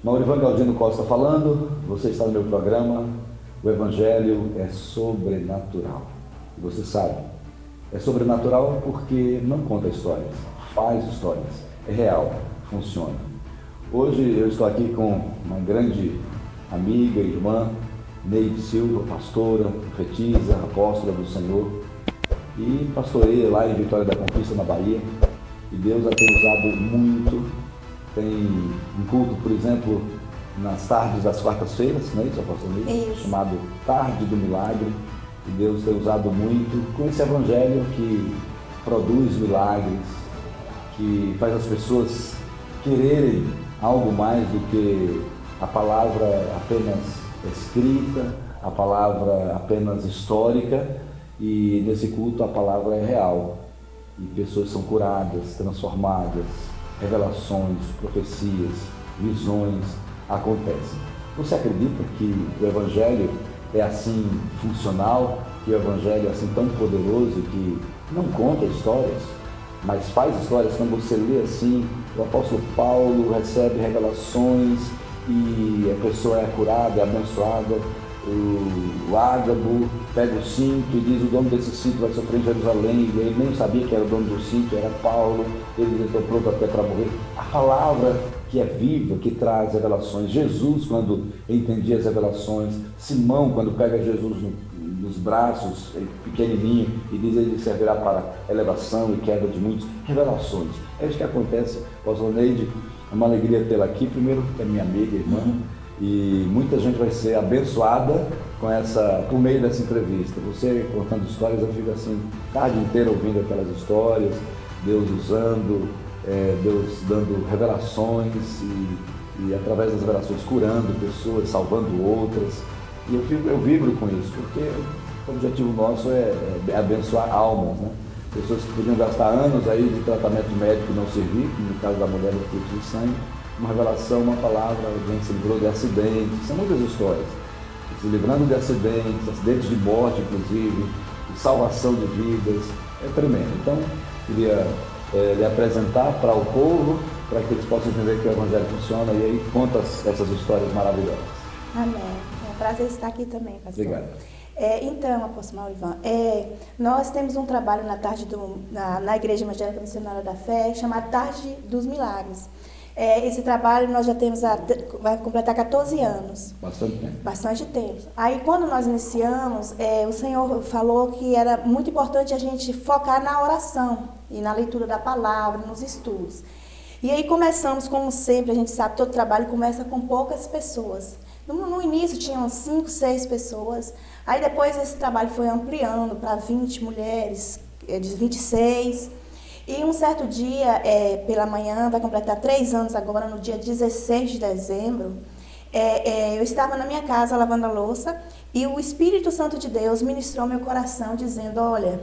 Maurivan Galdino Costa falando, você está no meu programa, o Evangelho é sobrenatural. E você sabe, é sobrenatural porque não conta histórias, faz histórias, é real, funciona. Hoje eu estou aqui com uma grande amiga, irmã, Neide Silva, pastora, profetisa, apóstola do Senhor, e pastoreia lá em Vitória da Conquista, na Bahia, e Deus a tem usado muito. Tem um culto, por exemplo, nas tardes das quartas-feiras, não é isso, apóstolo Neide? Chamado Tarde do Milagre, e Deus tem usado muito com esse evangelho que produz milagres, que faz as pessoas quererem algo mais do que a palavra apenas escrita, a palavra apenas histórica, e nesse culto a palavra é real, e pessoas são curadas, transformadas, revelações, profecias, visões acontecem. Você acredita que o Evangelho é assim funcional, que o Evangelho é assim tão poderoso que não conta histórias, mas faz histórias? Quando você lê assim, o apóstolo Paulo recebe revelações e a pessoa é curada, é abençoada. O Ágabo pega o cinto e diz: o dono desse cinto vai sofrer em Jerusalém, e ele nem sabia que era o dono do cinto, era Paulo. Ele diz: estou pronto até para morrer. A palavra que é viva, que traz revelações. Jesus, quando entendia as revelações. Simão, quando pega Jesus nos braços, pequenininho, e diz: ele servirá para elevação e queda de muitos. Revelações. É isso que acontece. Pastor Neide, é uma alegria tê-la aqui. Primeiro, que é minha amiga, irmã. E muita gente vai ser abençoada por meio dessa entrevista. Você contando histórias, eu fico assim, tarde inteira ouvindo aquelas histórias, Deus usando, Deus dando revelações e através das revelações curando pessoas, salvando outras. E eu vibro com isso, porque o objetivo nosso é abençoar almas, né? Pessoas que podiam gastar anos aí de tratamento médico e não servir, como no caso da mulher do fluxo de sangue. Uma revelação, uma palavra, alguém se livrou de acidentes, são muitas histórias, se livrando de acidentes de morte, inclusive, de salvação de vidas, é tremendo. Então, queria lhe apresentar para o povo, para que eles possam entender que o Evangelho funciona, e aí conta essas histórias maravilhosas. Amém. É um prazer estar aqui também, pastor. Obrigado. Então, apóstolo Maurivan, nós temos um trabalho na Igreja Evangélica Missionária da Fé, chamado Tarde dos Milagres. Esse trabalho nós já temos, vai completar 14 anos. Bastante tempo. Bastante tempo. Aí quando nós iniciamos, o Senhor falou que era muito importante a gente focar na oração e na leitura da palavra, nos estudos. E aí começamos, como sempre, a gente sabe, todo trabalho começa com poucas pessoas. No início tinham 5, 6 pessoas. Aí depois esse trabalho foi ampliando para 20 mulheres, de 26. E um certo dia, pela manhã, vai completar 3 anos agora, no dia 16 de dezembro, eu estava na minha casa lavando a louça e o Espírito Santo de Deus ministrou meu coração dizendo: olha,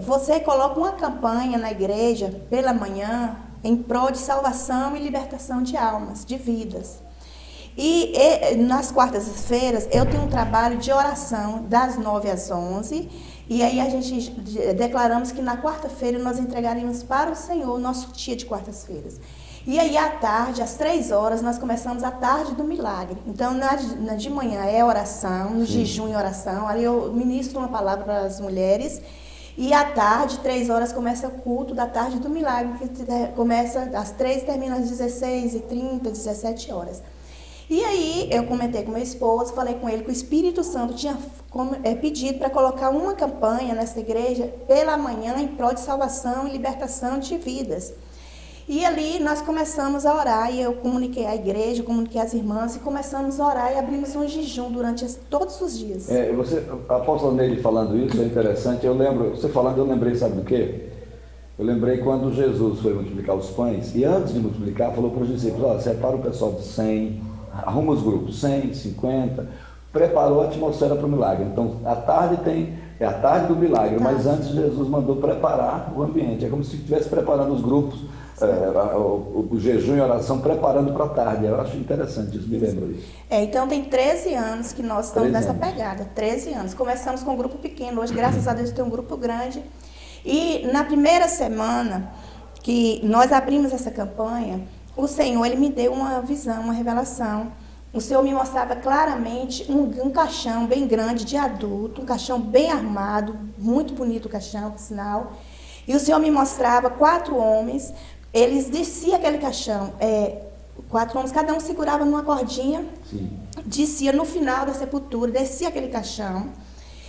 você coloca uma campanha na igreja pela manhã em prol de salvação e libertação de almas, de vidas. E nas quartas-feiras eu tenho um trabalho de oração das 9 às 11. E aí a gente declaramos que na quarta-feira nós entregaríamos para o Senhor o nosso dia de quartas-feiras. E aí à tarde, às 3 horas, nós começamos a tarde do milagre. Então, de manhã é oração, no jejum e oração. Aí eu ministro uma palavra para as mulheres. E à tarde, 3 horas, começa o culto da tarde do milagre, que começa às 3 e termina às 16h30, 17 horas. E aí eu comentei com meu esposo, falei com ele que o Espírito Santo tinha pedido para colocar uma campanha nessa igreja pela manhã em prol de salvação e libertação de vidas. E ali nós começamos a orar, e eu comuniquei à igreja, comuniquei às irmãs, e começamos a orar e abrimos um jejum durante todos os dias. A apóstola Neide falando isso é interessante. Você falando, eu lembrei, sabe do quê? Eu lembrei quando Jesus foi multiplicar os pães, e antes de multiplicar, falou para os discípulos: separa o pessoal de 100, arruma os grupos, 100, 50, preparou a atmosfera para o milagre. Então, a tarde é a tarde do milagre, mas antes Jesus mandou preparar o ambiente. É como se estivesse preparando os grupos, o jejum e a oração, preparando para a tarde. Eu acho interessante isso, me lembro disso. Então, tem 13 anos que nós estamos nessa pegada, 13 anos. Começamos com um grupo pequeno, hoje, graças a Deus, tem um grupo grande. E na primeira semana que nós abrimos essa campanha, o Senhor, Ele me deu uma visão, uma revelação. O Senhor me mostrava claramente um caixão bem grande de adulto, um caixão bem armado, muito bonito o caixão, por sinal. E o Senhor me mostrava 4 homens, eles desciam aquele caixão, 4 homens, cada um segurava numa cordinha, sim, descia no final da sepultura, descia aquele caixão.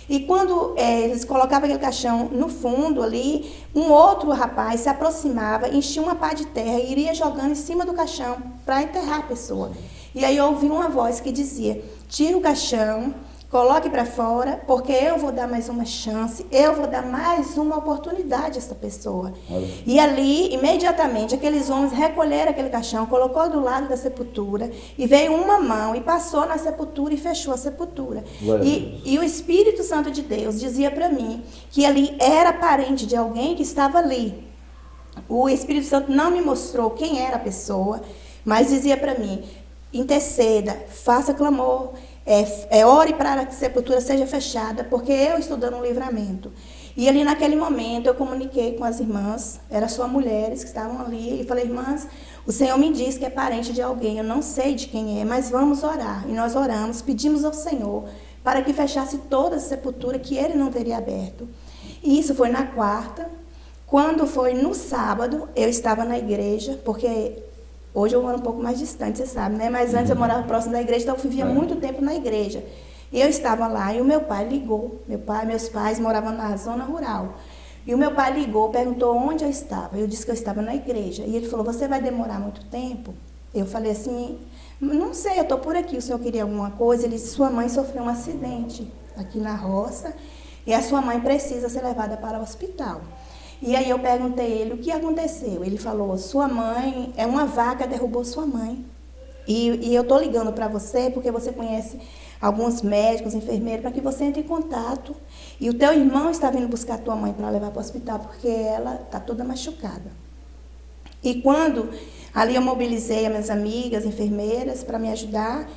E quando eles colocavam aquele caixão no fundo ali, um outro rapaz se aproximava, enchia uma pá de terra e iria jogando em cima do caixão para enterrar a pessoa. E aí eu ouvi uma voz que dizia: tira o caixão, coloque para fora, porque eu vou dar mais uma chance, eu vou dar mais uma oportunidade a essa pessoa. E ali, imediatamente, aqueles homens recolheram aquele caixão, colocou do lado da sepultura, e veio uma mão e passou na sepultura e fechou a sepultura. E o Espírito Santo de Deus dizia para mim que ali era parente de alguém que estava ali. O Espírito Santo não me mostrou quem era a pessoa, mas dizia para mim: interceda, faça clamor, ore para que a sepultura seja fechada, porque eu estou dando um livramento. E ali naquele momento eu comuniquei com as irmãs, eram só mulheres que estavam ali, e falei: irmãs, o Senhor me diz que é parente de alguém, eu não sei de quem é, mas vamos orar. E nós oramos, pedimos ao Senhor para que fechasse toda a sepultura que Ele não teria aberto. E isso foi na quarta. Quando foi no sábado, eu estava na igreja, porque hoje eu moro um pouco mais distante, você sabe, né? Mas antes eu morava próximo da igreja, então eu vivia muito tempo na igreja. E eu estava lá e o meu pai ligou. Meus pais moravam na zona rural. E o meu pai ligou, perguntou onde eu estava. Eu disse que eu estava na igreja. E ele falou: você vai demorar muito tempo? Eu falei assim: não sei, eu estou por aqui. O senhor queria alguma coisa? Ele disse: sua mãe sofreu um acidente aqui na roça e a sua mãe precisa ser levada para o hospital. E aí eu perguntei a ele o que aconteceu. Ele falou: sua mãe, uma vaca derrubou sua mãe. E eu estou ligando para você porque você conhece alguns médicos, enfermeiros, para que você entre em contato. E o teu irmão está vindo buscar a tua mãe para levar para o hospital, porque ela está toda machucada. E quando ali eu mobilizei as minhas amigas, enfermeiras, para me ajudar,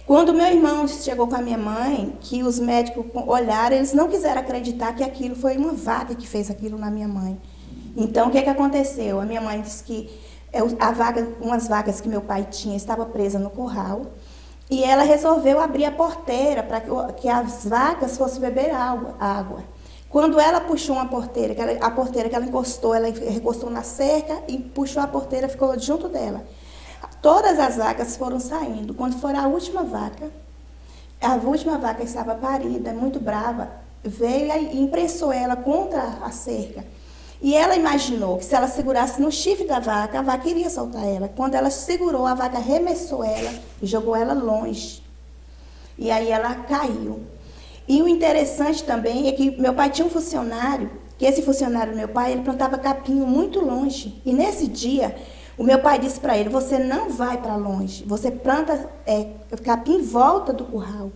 quando meu irmão chegou com a minha mãe, que os médicos olharam, eles não quiseram acreditar que aquilo foi uma vaca que fez aquilo na minha mãe. Então, o que aconteceu? A minha mãe disse que umas vacas que meu pai tinha estava presa no curral, e ela resolveu abrir a porteira para que as vacas fossem beber água. Quando ela puxou uma porteira, a porteira que ela recostou na cerca e puxou a porteira, ficou junto dela. Todas as vacas foram saindo. Quando for a última vaca estava parida, muito brava, veio e imprensou ela contra a cerca. E ela imaginou que se ela segurasse no chifre da vaca, a vaca iria soltar ela. Quando ela segurou, a vaca arremessou ela e jogou ela longe. E aí ela caiu. E o interessante também é que meu pai tinha um funcionário, que esse funcionário do meu pai, ele plantava capim muito longe. E nesse dia, o meu pai disse para ele: você não vai para longe, você planta capim em volta do curral.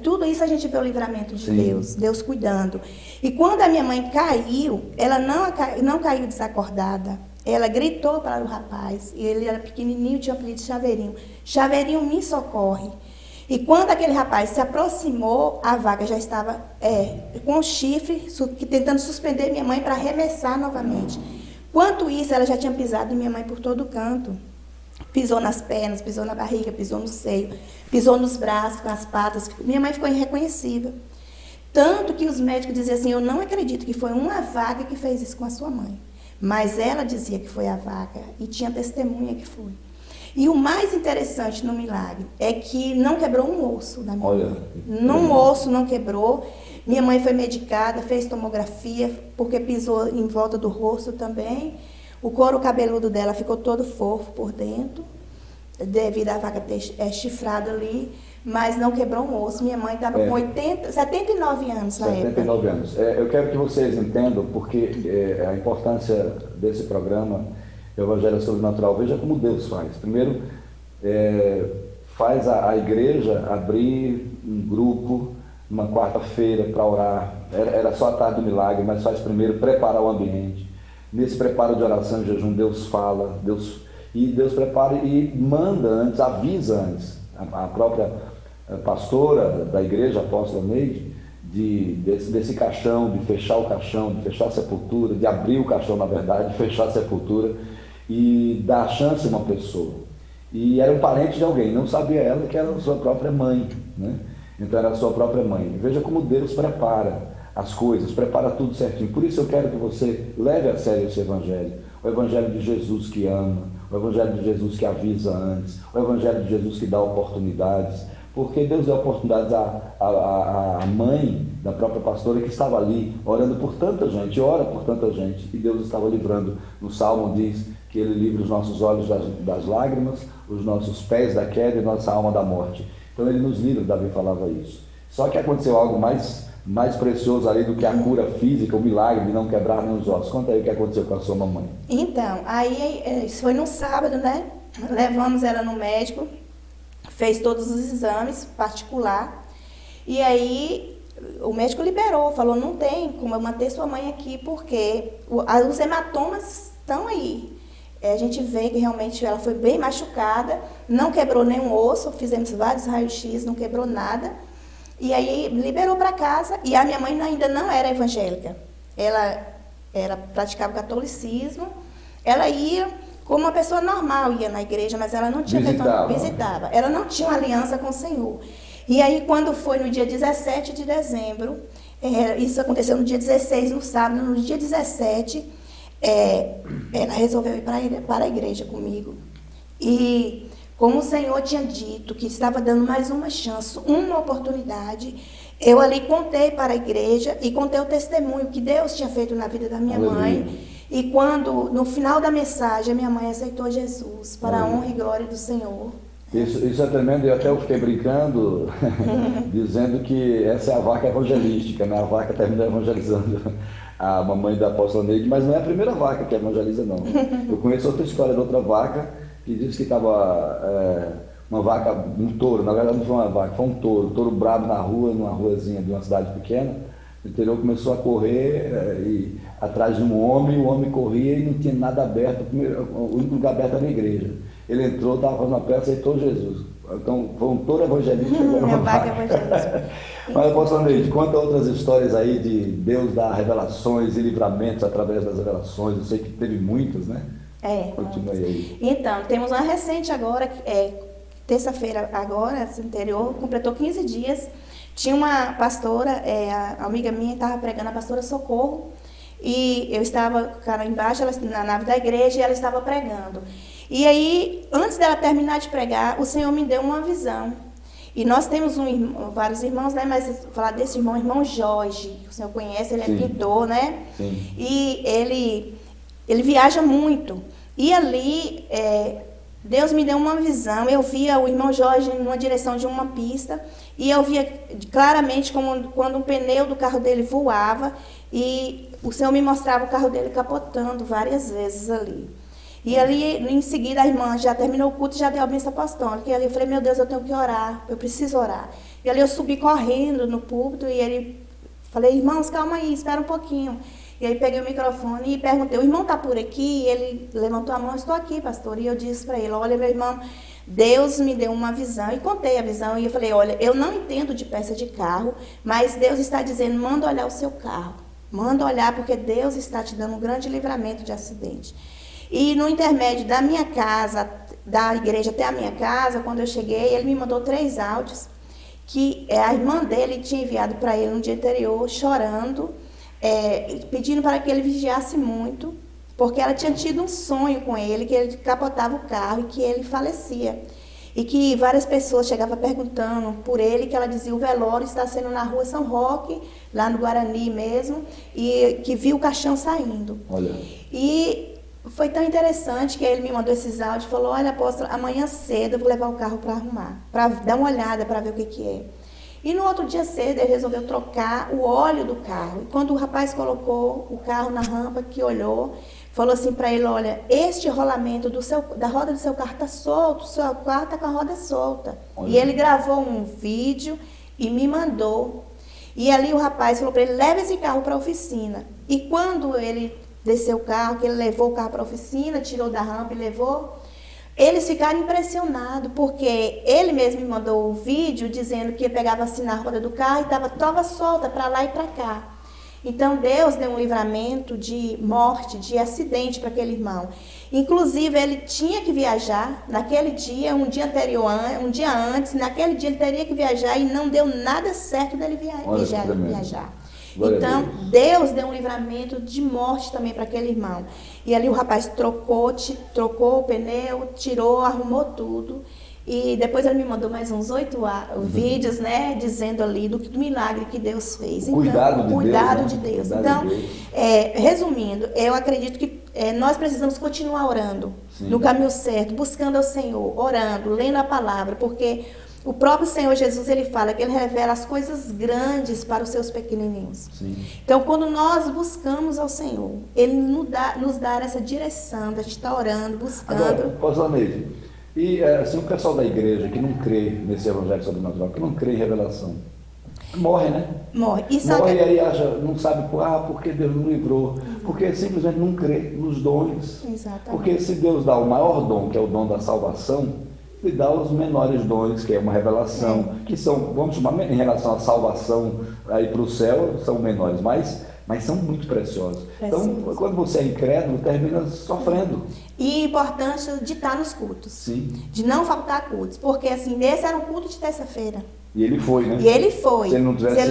Tudo isso a gente vê o livramento de Deus, Deus cuidando. E quando a minha mãe caiu, ela não caiu desacordada. Ela gritou para o rapaz, e ele era pequenininho, tinha o apelido de Chaveirinho. Chaveirinho, me socorre. E quando aquele rapaz se aproximou, a vaca já estava com o chifre, tentando suspender minha mãe para arremessar novamente. Enquanto isso, ela já tinha pisado em minha mãe por todo canto. Pisou nas pernas, pisou na barriga, pisou no seio, pisou nos braços, com as patas. Minha mãe ficou irreconhecível. Tanto que os médicos diziam assim: eu não acredito que foi uma vaca que fez isso com a sua mãe. Mas ela dizia que foi a vaca e tinha testemunha que foi. E o mais interessante no milagre é que não quebrou um osso da minha mãe. Um osso não quebrou. Minha mãe foi medicada, fez tomografia, porque pisou em volta do rosto também. O couro cabeludo dela ficou todo fofo por dentro, devido à vaca ter chifrado ali, mas não quebrou um osso. Minha mãe estava com 79 anos na época. 79 anos. Eu quero que vocês entendam, porque a importância desse programa, Evangelho Sobrenatural, veja como Deus faz. Primeiro, faz a igreja abrir um grupo, uma quarta-feira para orar. Era só a tarde do milagre, mas faz primeiro preparar o ambiente. Nesse preparo de oração e jejum, Deus fala, Deus prepara e manda antes, avisa antes. A própria pastora da igreja, a apóstola Neide, desse caixão, de fechar o caixão, de fechar a sepultura, de abrir o caixão, na verdade, de fechar a sepultura. e dar chance a uma pessoa. E era um parente de alguém, não sabia ela que era a sua própria mãe, né? Então era a sua própria mãe. Veja como Deus prepara as coisas, prepara tudo certinho. Por isso eu quero que você leve a sério esse evangelho. O evangelho de Jesus que ama, o evangelho de Jesus que avisa antes, o evangelho de Jesus que dá oportunidades, porque Deus deu oportunidades à mãe da própria pastora que estava ali orando por tanta gente, ora por tanta gente, e Deus estava livrando. No Salmo diz que Ele livra os nossos olhos das lágrimas, os nossos pés da queda e nossa alma da morte. Então Ele nos livra, Davi falava isso. Só que aconteceu algo mais precioso ali do que a cura física, o milagre de não quebrar nem os ossos. Conta aí o que aconteceu com a sua mamãe. Então, aí isso foi no sábado, né? Levamos ela no médico, fez todos os exames particular, e aí o médico liberou, falou, não tem como eu manter sua mãe aqui, porque os hematomas estão aí. A gente vê que realmente ela foi bem machucada, não quebrou nenhum osso, fizemos vários raios-x, não quebrou nada. E aí liberou para casa, e a minha mãe ainda não era evangélica. Ela praticava o catolicismo, ela ia como uma pessoa normal, ia na igreja, mas ela não tinha visitava. Ela não tinha uma aliança com o Senhor. E aí quando foi no dia 17 de dezembro, isso aconteceu no dia 16, no sábado, no dia 17, ela resolveu ir para a igreja comigo. E como o Senhor tinha dito que estava dando mais uma chance, uma oportunidade, eu ali contei para a igreja e contei o testemunho que Deus tinha feito na vida da minha mãe. E quando, no final da mensagem, a minha mãe aceitou Jesus, para a honra e glória do Senhor. Isso é tremendo, eu até fiquei brincando, dizendo que essa é a vaca evangelística, né? A vaca termina evangelizando a mamãe da apóstola Neide, mas não é a primeira vaca que evangeliza, não. Eu conheço outra história de outra vaca, que disse que estava uma vaca, um touro, na verdade não foi uma vaca, foi um touro bravo na rua, numa ruazinha de uma cidade pequena, o interior começou a correr atrás de um homem, o homem corria e não tinha nada aberto, o único lugar aberto era a igreja. Ele entrou, estava fazendo uma peça, aceitou Jesus. Então, foi um touro evangelista. Uma vaca evangelista. Mas, apóstolo Neide, conta outras histórias aí de Deus dar revelações e livramentos através das revelações. Eu sei que teve muitas, né? Continue aí. Então, temos uma recente agora, terça-feira agora, anterior, completou 15 dias. Tinha uma pastora, a amiga minha estava pregando, a pastora Socorro, e eu estava cara, embaixo na nave da igreja e ela estava pregando. E aí, antes dela terminar de pregar, o Senhor me deu uma visão. E nós temos vários irmãos, né? Mas falar desse irmão Jorge, que o senhor conhece, ele é pintor, né? Sim. E ele viaja muito. E ali, Deus me deu uma visão. Eu via o irmão Jorge numa direção de uma pista, e eu via claramente quando um pneu do carro dele voava, e o Senhor me mostrava o carro dele capotando várias vezes ali. E ali, em seguida, a irmã já terminou o culto e já deu a bênção apostólica. E ali eu falei, meu Deus, eu tenho que orar, eu preciso orar. E ali eu subi correndo no púlpito e falei, irmãos, calma aí, espera um pouquinho. E aí peguei o microfone e perguntei, o irmão está por aqui? E ele levantou a mão, estou aqui, pastor. E eu disse para ele, olha, meu irmão, Deus me deu uma visão. E contei a visão e eu falei, olha, eu não entendo de peça de carro, mas Deus está dizendo, manda olhar o seu carro. Manda olhar porque Deus está te dando um grande livramento de acidente. E no intermédio da minha casa, da igreja até a minha casa, quando eu cheguei, ele me mandou 3 áudios que a irmã dele tinha enviado para ele no dia anterior, chorando, pedindo para que ele vigiasse muito, porque ela tinha tido um sonho com ele, que ele capotava o carro e que ele falecia. E que várias pessoas chegavam perguntando por ele, que ela dizia, o velório está sendo na rua São Roque, lá no Guarani mesmo, e que viu o caixão saindo. Olha. E foi tão interessante que ele me mandou esses áudios e falou, olha, apóstolo, amanhã cedo eu vou levar o carro para arrumar, para dar uma olhada, para ver o que é. E no outro dia cedo ele resolveu trocar o óleo do carro. E quando o rapaz colocou o carro na rampa, que olhou, falou assim para ele, olha, este rolamento da roda do seu carro está solto, o seu carro está com a roda solta. Olha. E ele gravou um vídeo e me mandou. E ali o rapaz falou para ele, leva esse carro para a oficina. E quando ele desceu o carro, que ele levou o carro para a oficina, tirou da rampa e levou, eles ficaram impressionados, porque ele mesmo me mandou o vídeo dizendo que pegava assim na roda do carro e estava solta para lá e para cá. Então Deus deu um livramento de morte, de acidente para aquele irmão. Inclusive ele tinha que viajar naquele dia, um dia anterior, um dia antes, naquele dia ele teria que viajar e não deu nada certo dele viajar. Então, Deus deu um livramento de morte também para aquele irmão. E ali o rapaz trocou o pneu, tirou, arrumou tudo. E depois ele me mandou mais uns 8 vídeos, né, dizendo ali do milagre que Deus fez. Então, cuidado de Deus. Então, resumindo, eu acredito que nós precisamos continuar orando no caminho certo, buscando ao Senhor, orando, lendo a palavra, porque o próprio Senhor Jesus, ele fala que ele revela as coisas grandes para os seus pequenininhos. Sim. Então, quando nós buscamos ao Senhor, ele nos dá essa direção, da gente estar orando, buscando. Agora, pastor Neide, e assim, o pessoal da igreja que não crê nesse evangelho sobrenatural, que não crê em revelação, morre, né? Morre. Morre e aí acha, não sabe porque Deus não livrou, porque simplesmente não crê nos dons. Exatamente. Porque se Deus dá o maior dom, que é o dom da salvação, Ele dá os menores dons, que é uma revelação, que são, vamos chamar, em relação à salvação aí para o céu, são menores, mas são muito preciosos. Então, quando você é incrédulo, termina sofrendo. E a importância de estar nos cultos. Sim. De não faltar cultos. Porque assim, esse era um culto de terça-feira. E ele foi, né? E ele foi. Se ele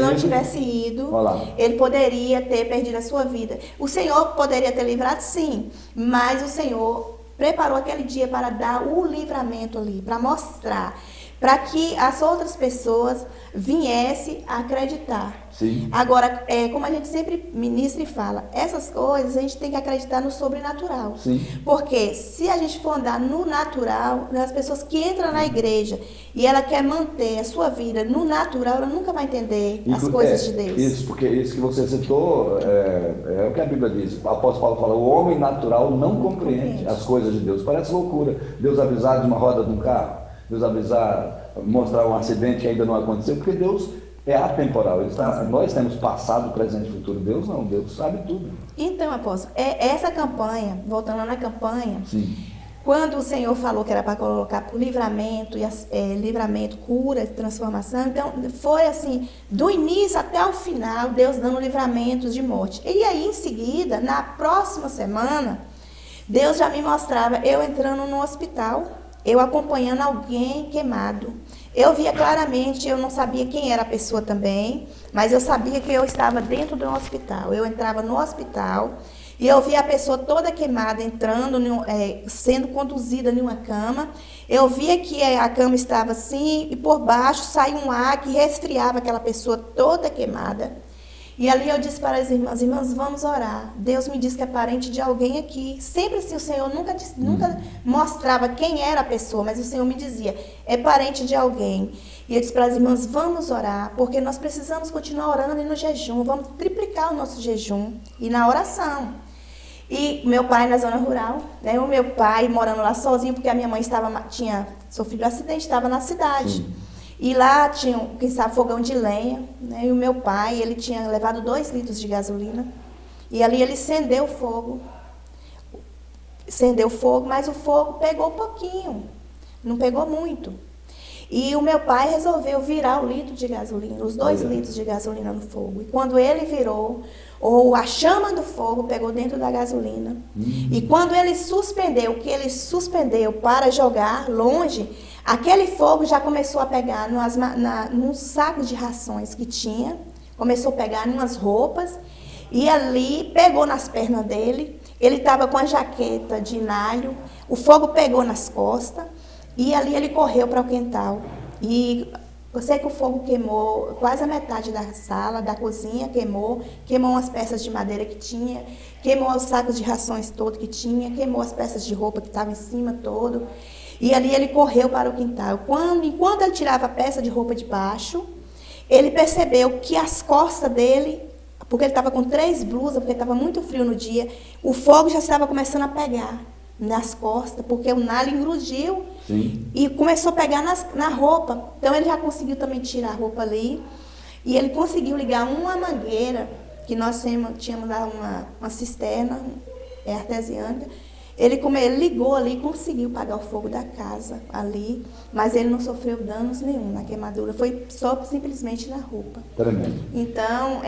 não tivesse ido, ele poderia ter perdido a sua vida. O Senhor poderia ter livrado, sim. Mas o Senhor preparou aquele dia para dar o livramento ali, para mostrar, para que as outras pessoas viessem a acreditar. Sim. Agora, como a gente sempre ministra e fala, essas coisas a gente tem que acreditar no sobrenatural. Sim. Porque se a gente for andar no natural, as pessoas que entram na igreja e ela quer manter a sua vida no natural, ela nunca vai entender as coisas de Deus. Isso, porque isso que você citou é o que a Bíblia diz. O apóstolo Paulo fala, o homem natural não compreende as coisas de Deus. Parece loucura. Deus avisar de uma roda de um carro, Deus avisar, mostrar um acidente que ainda não aconteceu, porque Deus é atemporal. Nós temos passado, presente e futuro. Deus não, Deus sabe tudo. Então, apóstolo, essa campanha, voltando lá na campanha, sim, quando o Senhor falou que era para colocar por livramento, livramento, cura, transformação, então foi assim, do início até o final, Deus dando livramentos de morte. E aí, em seguida, na próxima semana, Deus já me mostrava eu entrando no hospital, eu acompanhando alguém queimado. Eu via claramente, eu não sabia quem era a pessoa também, mas eu sabia que eu estava dentro do hospital. Eu entrava no hospital e eu via a pessoa toda queimada entrando, sendo conduzida em uma cama. Eu via que a cama estava assim e por baixo saía um ar que resfriava aquela pessoa toda queimada. E ali eu disse para as irmãs, vamos orar. Deus me disse que é parente de alguém aqui. Sempre assim, o Senhor nunca mostrava quem era a pessoa, mas o Senhor me dizia, é parente de alguém. E eu disse para as irmãs, vamos orar, porque nós precisamos continuar orando e no jejum, vamos triplicar o nosso jejum e na oração. E meu pai na zona rural, né? O meu pai morando lá sozinho, porque a minha mãe tinha sofrido um acidente, estava na cidade. Sim. E lá tinha, quem sabe, fogão de lenha, né? E o meu pai, ele tinha levado 2 litros de gasolina. E ali ele acendeu o fogo, mas o fogo pegou pouquinho, não pegou muito. E o meu pai resolveu virar o litro de gasolina, os 2 litros de gasolina no fogo. E quando ele virou, a chama do fogo pegou dentro da gasolina. E quando ele suspendeu, para jogar longe, aquele fogo já começou a pegar nos sacos de rações que tinha, começou a pegar em umas roupas, e ali pegou nas pernas dele. Ele estava com a jaqueta de nalho, o fogo pegou nas costas, e ali ele correu para o quintal. E eu sei que o fogo queimou quase a metade da sala, da cozinha, queimou umas peças de madeira que tinha, queimou os sacos de rações todo que tinha, queimou as peças de roupa que estavam em cima todo. E ali ele correu para o quintal. Enquanto ele tirava a peça de roupa de baixo, ele percebeu que as costas dele, porque ele estava com 3 blusas, porque estava muito frio no dia, o fogo já estava começando a pegar nas costas, porque o nalho engrudiu. Sim. E começou a pegar na roupa. Então ele já conseguiu também tirar a roupa ali. E ele conseguiu ligar uma mangueira, que nós tínhamos lá uma cisterna artesiana. Ele ligou ali e conseguiu apagar o fogo da casa ali, mas ele não sofreu danos nenhum na queimadura, foi só simplesmente na roupa. Tremendo. Então,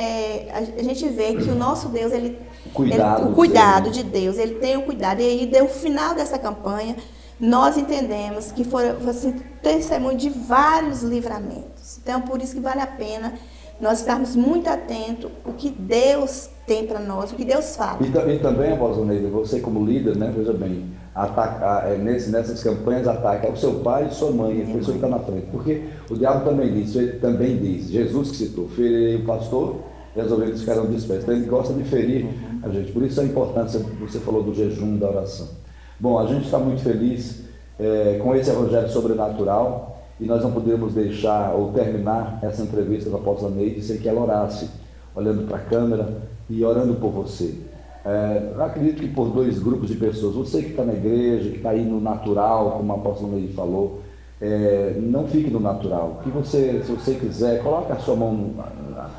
a gente vê que o nosso Deus, O o cuidado de Deus, ele tem o cuidado. E aí, no final dessa campanha, nós entendemos que foi assim, testemunho de vários livramentos. Então, por isso que vale a pena nós estarmos muito atentos ao que Deus tem para nós, o que Deus fala. E também, apóstolo Neide, você como líder, né, veja bem, nessas campanhas ataca o seu pai e sua mãe, a pessoa que está na frente. Porque o diabo também diz, Jesus que citou, ferirei o pastor e as ovelhas ficarão dispersas. Então ele gosta de ferir a gente. Por isso a importância, você falou do jejum, da oração. Bom, a gente está muito feliz com esse evangelho sobrenatural. E nós não poderíamos deixar ou terminar essa entrevista com a apóstola Neide sem que ela orasse, olhando para a câmera e orando por você. Eu acredito que por dois grupos de pessoas, você que está na igreja, que está aí no natural, como a apóstola Neide falou, não fique no natural. Que você, se você quiser, coloque a sua mão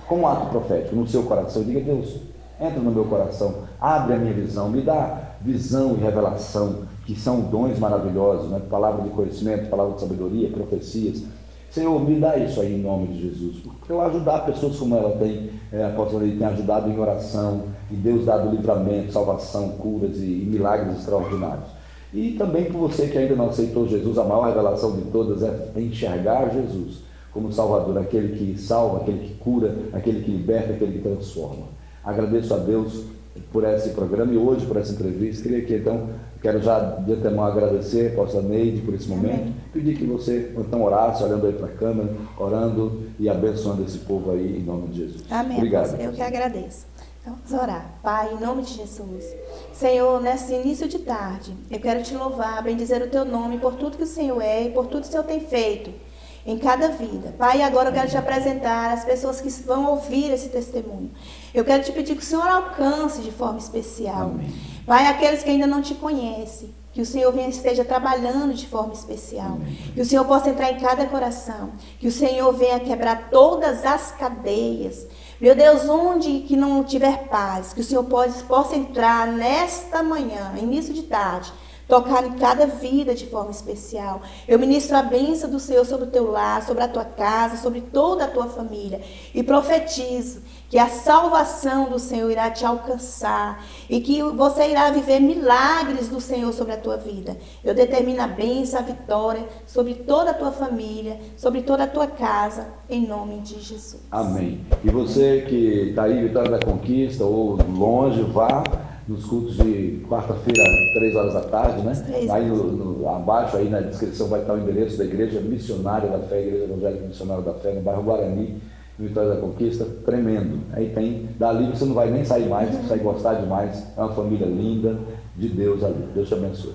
como um ato profético no seu coração e diga: Deus, entra no meu coração, abre a minha visão, me dá visão e revelação, que são dons maravilhosos, né? Palavra de conhecimento, palavra de sabedoria, profecias. Senhor, me dá isso aí em nome de Jesus, porque eu ajudar pessoas como ela tem, a apóstola tem ajudado em oração, e Deus dado livramento, salvação, curas e milagres extraordinários. E também por você que ainda não aceitou Jesus, a maior revelação de todas é enxergar Jesus como Salvador, aquele que salva, aquele que cura, aquele que liberta, aquele que transforma. Agradeço a Deus por esse programa e hoje por essa entrevista. Queria que então, quero já de antemão agradecer a apóstola Neide por esse momento. Amém. Pedir que você então orasse, olhando aí para a câmera, orando e abençoando esse povo aí em nome de Jesus. Amém. Obrigado. Eu que agradeço. Então, vamos orar. Pai, em nome de Jesus. Senhor, nesse início de tarde, eu quero te louvar, bendizer o teu nome por tudo que o Senhor é e por tudo que o Senhor tem feito em cada vida. Pai, agora eu quero te apresentar as pessoas que vão ouvir esse testemunho. Eu quero te pedir que o Senhor alcance de forma especial. Amém. Pai, aqueles que ainda não te conhecem, que o Senhor esteja trabalhando de forma especial. Amém. Que o Senhor possa entrar em cada coração. Que o Senhor venha quebrar todas as cadeias. Meu Deus, onde que não tiver paz, que o Senhor possa entrar nesta manhã, início de tarde, tocar em cada vida de forma especial. Eu ministro a bênção do Senhor sobre o teu lar, sobre a tua casa, sobre toda a tua família. E profetizo que a salvação do Senhor irá te alcançar e que você irá viver milagres do Senhor sobre a tua vida. Eu determino a bênção, a vitória sobre toda a tua família, sobre toda a tua casa, em nome de Jesus. Amém. E você que está aí, Vitória da Conquista, ou longe, vá nos cultos de quarta-feira, 3 horas da tarde, né? Aí abaixo, aí na descrição, vai estar o endereço da Igreja Missionária da Fé, Igreja Evangélica Missionária da Fé, no bairro Guarani, no Vitória da Conquista, tremendo. Aí tem, dali você não vai nem sair mais, você vai gostar demais, é uma família linda de Deus ali. Deus te abençoe.